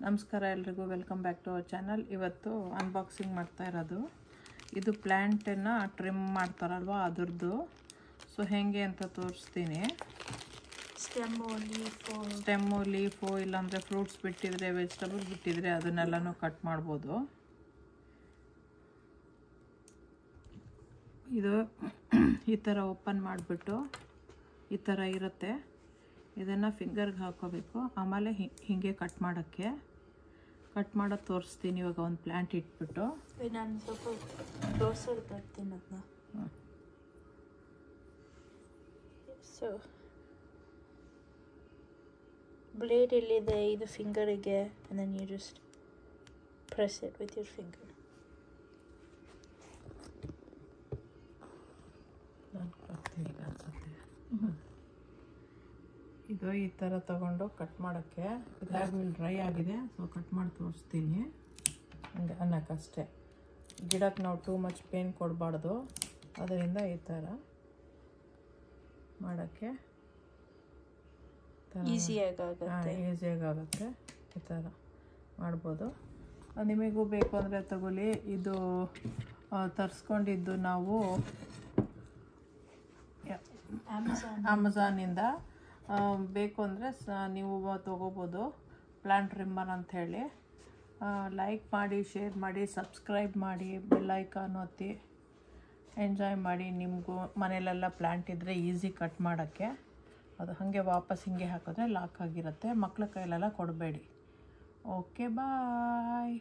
ನಮಸ್ಕಾರ ಎಲ್ರಿಗೂ, welcome back to our channel. ಇವತ್ತು ಅನ್ಬಾಕ್ಸಿಂಗ್ ಮಾಡ್ತಾ ಇರೋದು ಇದು ಪ್ಲ್ಯಾಂಟನ್ನು ಟ್ರಿಮ್ ಮಾಡ್ತಾರಲ್ವ ಅದರದ್ದು. ಸೊ ಹೇಗೆ ಅಂತ ತೋರಿಸ್ತೀನಿ. ಸ್ಟೆಮ್ಮು, ಲೀಫು, ಇಲ್ಲಾಂದರೆ ಫ್ರೂಟ್ಸ್ ಬಿಟ್ಟಿದ್ರೆ, ವೆಜಿಟಬಲ್ ಬಿಟ್ಟಿದ್ರೆ ಅದನ್ನೆಲ್ಲನೂ ಕಟ್ ಮಾಡ್ಬೋದು. ಇದು ಈ ಥರ ಓಪನ್ ಮಾಡಿಬಿಟ್ಟು ಈ ಥರ ಇರುತ್ತೆ. ಇದನ್ನು ಫಿಂಗರ್ಗೆ ಹಾಕೋಬೇಕು. ಆಮೇಲೆ ಹೀಗೆ ಕಟ್ ಮಾಡೋದು ತೋರಿಸ್ತೀನಿ. ಇವಾಗ ಒಂದು ಪ್ಲ್ಯಾಂಟ್ ಇಟ್ಬಿಟ್ಟು ನಾನು ಸ್ವಲ್ಪ ಕ್ಲೋಸರ್ ಬರ್ತೀನಿ ಅದನ್ನ. ಸೊ ಬ್ಲೇಡ್ ಎಲ್ಲಿದೆ ಇದು ಫಿಂಗರಿಗೆ, and then you just press it with your finger. ಇದು ಈ ಥರ ತಗೊಂಡು ಕಟ್ ಮಾಡೋಕ್ಕೆ ಇದಾಗಲಿ ಡ್ರೈ ಆಗಿದೆ. ಸೊ ಕಟ್ ಮಾಡಿ ತೋರಿಸ್ತೀನಿ. ಹಂಗೆ ಅನ್ನೋಕ್ಕಷ್ಟೇ. ಗಿಡಕ್ಕೆ ನಾವು ಟೂ ಮಚ್ ಪೇನ್ ಕೊಡಬಾರ್ದು. ಅದರಿಂದ ಈ ಥರ ಮಾಡೋಕ್ಕೆ ಈಸಿಯಾಗುತ್ತೆ. ಈ ಥರ ಮಾಡ್ಬೋದು. ನಿಮಗೂ ಬೇಕು ಅಂದರೆ ತಗೊಳ್ಳಿ. ಇದು ತರಿಸ್ಕೊಂಡಿದ್ದು ನಾವು ಅಮೆಝಾನಿಂದ. ಬೇಕು ಅಂದರೆ ನೀವು ತೊಗೋಬೋದು. ಪ್ಲ್ಯಾಂಟ್ ಟ್ರಿಮ್ಮರ್ ಅಂಥೇಳಿ. ಲೈಕ್ ಮಾಡಿ, ಶೇರ್ ಮಾಡಿ, ಸಬ್ಸ್ಕ್ರೈಬ್ ಮಾಡಿ, ಬೆಲ್ ಐಕಾನ್ ಒತ್ತಿ ಎಂಜಾಯ್ ಮಾಡಿ. ನಿಮಗೂ ಮನೇಲೆಲ್ಲ ಪ್ಲ್ಯಾಂಟ್ ಇದ್ದರೆ ಈಸಿ ಕಟ್ ಮಾಡೋಕ್ಕೆ. ಅದು ಹಾಗೆ ವಾಪಸ್ ಹಿಂಗೆ ಹಾಕಿದ್ರೆ ಲಾಕ್ ಆಗಿರುತ್ತೆ. ಮಕ್ಳ ಕೈಲೆಲ್ಲ ಕೊಡಬೇಡಿ. ಓಕೆ, ಬಾಯ್.